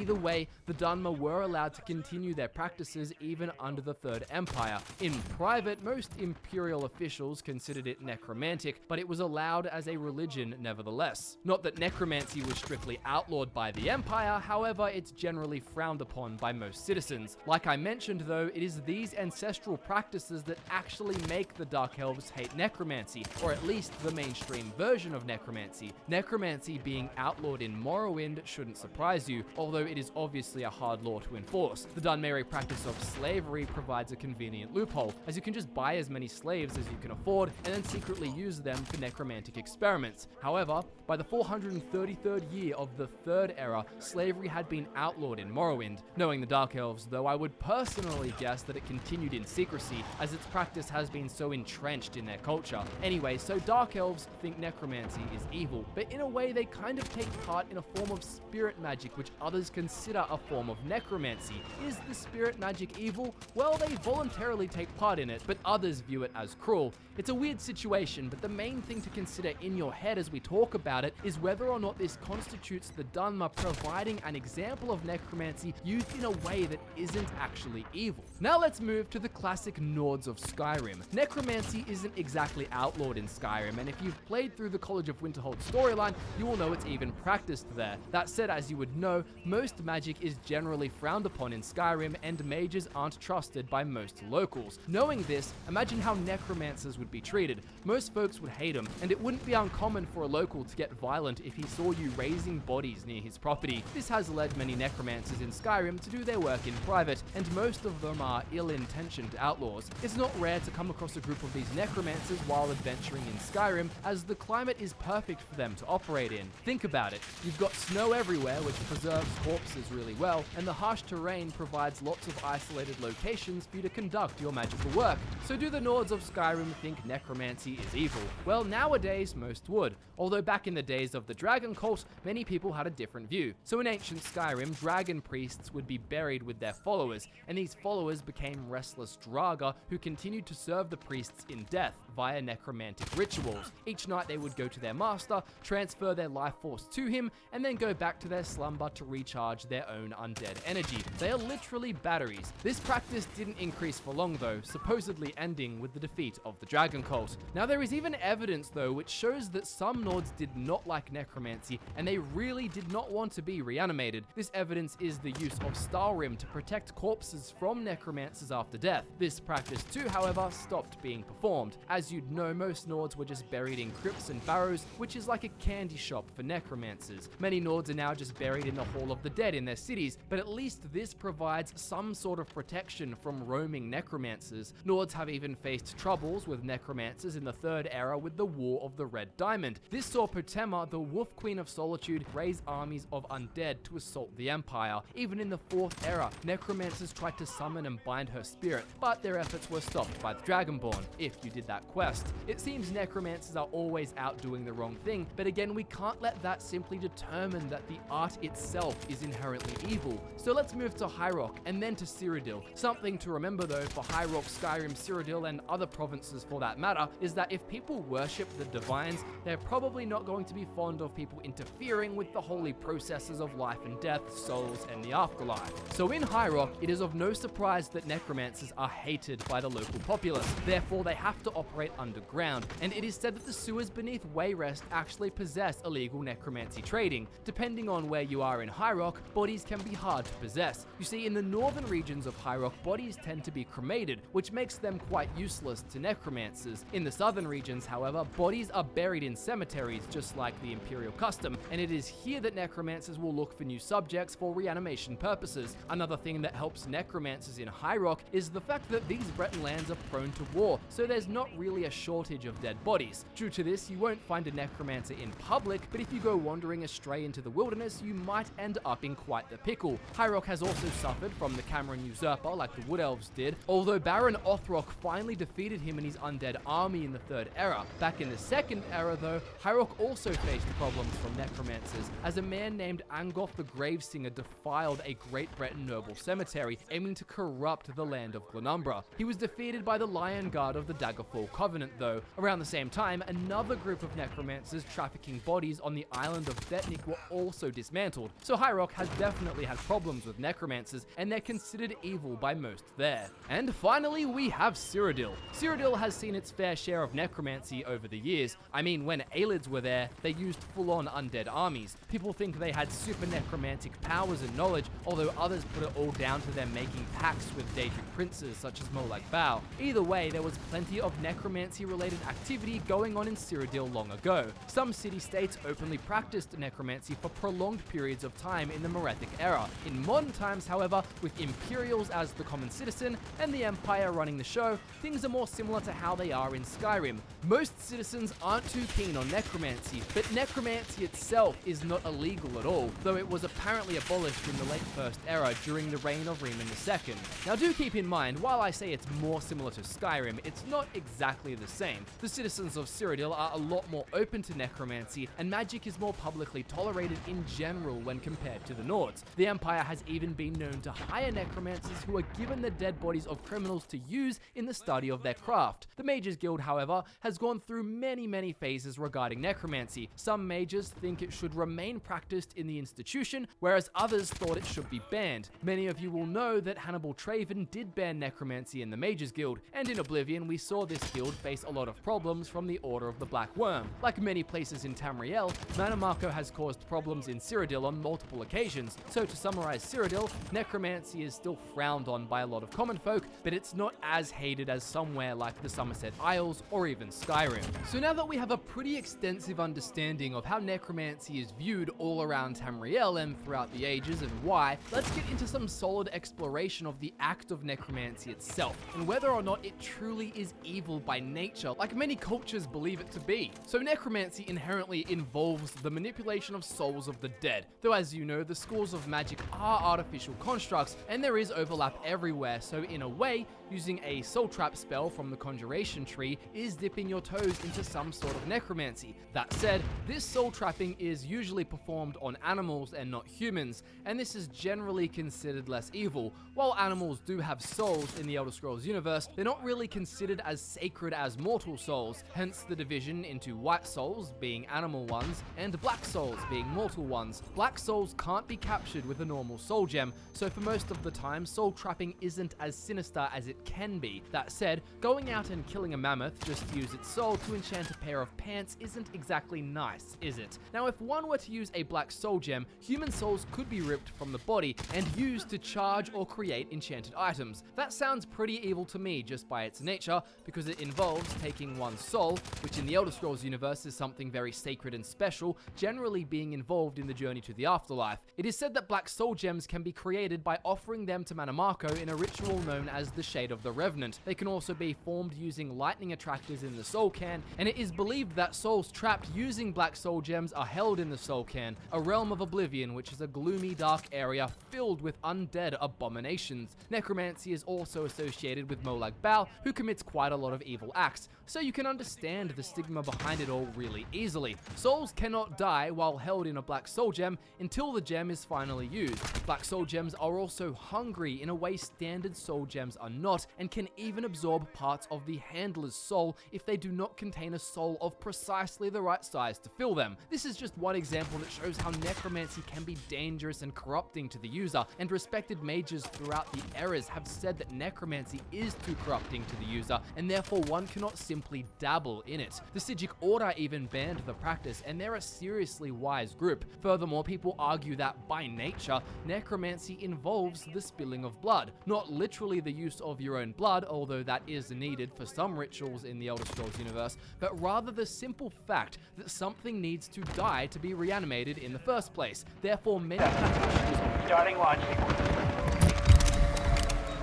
Either way, the Dunmer were allowed to continue their practices even under the Third Empire. In private, most imperial officials considered it necromantic, but it was allowed as a religion nevertheless. Not that necromancy was strictly outlawed by the Empire, however, it's generally frowned upon by most citizens. Like I mentioned though, it is these ancestral practices that actually make the Dark Elves hate necromancy, or at least the mainstream version of necromancy. Necromancy being outlawed in Morrowind shouldn't surprise you, although it is obviously a hard law to enforce. The Dunmeri practice of slavery provides a convenient loophole, as you can just buy as many slaves as you can afford and then secretly use them for necromantic experiments. However, by the 433rd year of the Third Era, slavery had been outlawed in Morrowind. Knowing the Dark Elves though, I would personally guess that it continued in secrecy, as its practice has been so entrenched in their culture. Anyway, so Dark Elves think necromancy is evil, but in a way they kind of take part in a form of spirit magic which others consider a form of necromancy. Is the spirit magic evil? Well, they voluntarily take part in it, but others view it as cruel. It's a weird situation, but the main thing to consider in your head as we talk about it is whether or not this constitutes the Dunmer providing an example of necromancy used in a way that isn't actually evil. Now let's move to the classic Nords of Skyrim. Necromancy isn't exactly outlawed in Skyrim, and if you've played through the College of Winterhold storyline, you will know it's even practiced there. That said, as you would know, most magic is generally frowned upon in Skyrim, and mages aren't trusted by most locals. Knowing this, imagine how necromancers would be treated. Most folks would hate them, and it wouldn't be uncommon for a local to get violent if he saw you raising bodies near his property. This has led many necromancers in Skyrim to do their work in private, and most of them are ill-intentioned outlaws. It's not rare to come across a group of these necromancers while adventuring in Skyrim, as the climate is perfect for them to operate in. Think about it. You've got snow everywhere, which preserves corpses really well, and the harsh terrain provides lots of isolated locations for you to conduct your magical work. So do the Nords of Skyrim think necromancy is evil? Well, nowadays most would, although back in the days of the Dragon Cult, many people had a different view. So in ancient Skyrim, dragon priests would be buried with their followers, and these followers became restless Draga who continued to serve the priests in death via necromantic rituals. Each night they would go to their master, transfer their life force to him, and then go back to their slumber to recharge their own undead energy. They are literally batteries. This practice didn't increase for long though, supposedly ending with the defeat of the Dragon Cult. Now there is even evidence though which shows that some Nords did not like necromancy, and they really did not want to be reanimated. This evidence is the use of Stalrim to protect corpses from necromancers after death. This practice too, however, stopped being performed. As you'd know, most Nords were just buried in crypts and barrows, which is like a candy shop for necromancers. Many Nords are now just buried in the Hall of the Dead in their cities, but at least this provides some sort of protection from roaming necromancers. Nords have even faced troubles with necromancers in the Third Era with the War of the Red Diamond. This saw Potema, the Wolf Queen of Solitude, raise armies of undead to assault the Empire. Even in the Fourth Era, necromancers tried to summon and bind her spirit, but their efforts were stopped by the Dragonborn, if you did that quest. It seems necromancers are always out doing the wrong thing, but again, we can't let that simply determine that the art itself is inherently evil. So let's move to High Rock and then to Cyrodiil. Something to remember though for High Rock, Skyrim, Cyrodiil, and other provinces for that matter, is that if people worship the divines, they're probably not going to be fond of people interfering with the holy processes of life and death, souls, and the afterlife. So in High Rock, it is of no surprise that necromancers are hated by the local populace. Therefore, they have to operate underground, and it is said that the sewers beneath Wayrest actually possess illegal necromancy trading. Depending on where you are in High Rock, bodies can be hard to possess. You see, in the northern regions of High Rock, bodies tend to be cremated, which makes them quite useless to necromancers. In the southern regions, however, bodies are buried in cemeteries, just like the Imperial custom, and it is here that necromancers will look for new subjects for reanimation purposes. Another thing that helps necromancers in High Rock is the fact that these Breton lands are prone to war, so there's not really a shortage of dead bodies. Due to this, you won't find a necromancer in public, but if you go wandering astray into the wilderness, you might end up in quite the pickle. High Rock has also suffered from the Cameron usurper like the Wood Elves did, although Baron Othrock finally defeated him and his undead army in the Third Era. Back in the Second Era though, High Rock also also faced problems from necromancers, as a man named Angoth the Gravesinger defiled a Great Breton noble cemetery, aiming to corrupt the land of Glenumbra. He was defeated by the Lion Guard of the Daggerfall Covenant, though. Around the same time, another group of necromancers trafficking bodies on the island of Betnik were also dismantled, so High Rock has definitely had problems with necromancers, and they're considered evil by most there. And finally, we have Cyrodiil. Cyrodiil has seen its fair share of necromancy over the years. I mean, when Aelids were there, they used full-on undead armies. People think they had super necromantic powers and knowledge, although others put it all down to them making pacts with Daedric princes such as Molag Bal. Either way, there was plenty of necromancy-related activity going on in Cyrodiil long ago. Some city-states openly practiced necromancy for prolonged periods of time in the Merethic era. In modern times, however, with Imperials as the common citizen and the Empire running the show, things are more similar to how they are in Skyrim. Most citizens aren't too keen on necromancy, but necromancy itself is not illegal at all, though it was apparently abolished in the late First Era during the reign of Riemann II. Now do keep in mind, while I say it's more similar to Skyrim, it's not exactly the same. The citizens of Cyrodiil are a lot more open to necromancy, and magic is more publicly tolerated in general when compared to the Nords. The Empire has even been known to hire necromancers who are given the dead bodies of criminals to use in the study of their craft. The Mages Guild, however, has gone through many phases regarding necromancy. Some mages think it should remain practiced in the institution, whereas others thought it should be banned. Many of you will know that Hannibal Traven did ban necromancy in the Mages Guild, and in Oblivion we saw this guild face a lot of problems from the Order of the Black Worm. Like many places in Tamriel, Manamako has caused problems in Cyrodiil on multiple occasions. So to summarize Cyrodiil, necromancy is still frowned on by a lot of common folk, but it's not as hated as somewhere like the Somerset Isles or even Skyrim. So now that we have a pretty extensive understanding of how necromancy is viewed all around Tamriel and throughout the ages and why, let's get into some solid exploration of the act of necromancy itself, and whether or not it truly is evil by nature, like many cultures believe it to be. So necromancy inherently involves the manipulation of souls of the dead, though as you know, the schools of magic are artificial constructs, and there is overlap everywhere, so in a way, using a soul trap spell from the conjuration tree is dipping your toes into some sort of necromancy. That said, this soul trapping is usually performed on animals and not humans, and this is generally considered less evil. While animals do have souls in the Elder Scrolls universe, they're not really considered as sacred as mortal souls, hence the division into white souls, being animal ones, and black souls, being mortal ones. Black souls can't be captured with a normal soul gem, so for most of the time, soul trapping isn't as sinister as it can be. That said, going out and killing a mammoth just to use its soul to enchant a pair of pants isn't exactly nice, is it? Now, if one were to use a black soul gem, human souls could be ripped from the body and used to charge or create enchanted items. That sounds pretty evil to me just by its nature, because it involves taking one's soul, which in the Elder Scrolls universe is something very sacred and special, generally being involved in the journey to the afterlife. It is said that black soul gems can be created by offering them to Manamako in a ritual known as the Shade of the Revenant. They can also be formed using lightning attractors in the soul can, and it is believed that souls trapped using black soul gems are held in the soul can, a realm of oblivion which is a gloomy dark area filled with undead abominations. Necromancy is also associated with Molag Bal, who commits quite a lot of evil acts, so you can understand the stigma behind it all really easily. Souls cannot die while held in a black soul gem until the gem is finally used. Black soul gems are also hungry in a way standard soul gems are not, and can even absorb parts of the handler's soul if they do not contain a soul of precisely the right size to fill them. This is just one example that shows how necromancy can be dangerous and corrupting to the user, and respected mages throughout the eras have said that necromancy is too corrupting to the user, and therefore one cannot simply dabble in it. The Sijic Order even banned the practice, and they're a seriously wise group. Furthermore, people argue that by nature, necromancy involves the spilling of blood. Not literally the use of your own blood, although that is needed for some rituals in the Elder Scrolls universe, but rather the simple fact that something needs to die to be reanimated in the first place. Therefore, many practitioners... Starting launching.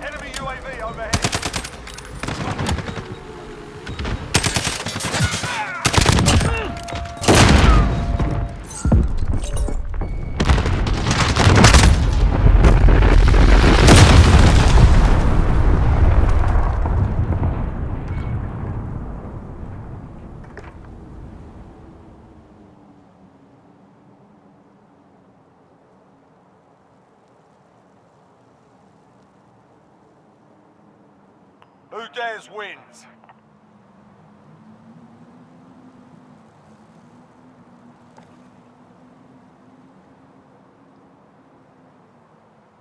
Enemy UAV overhead. Who dares wins.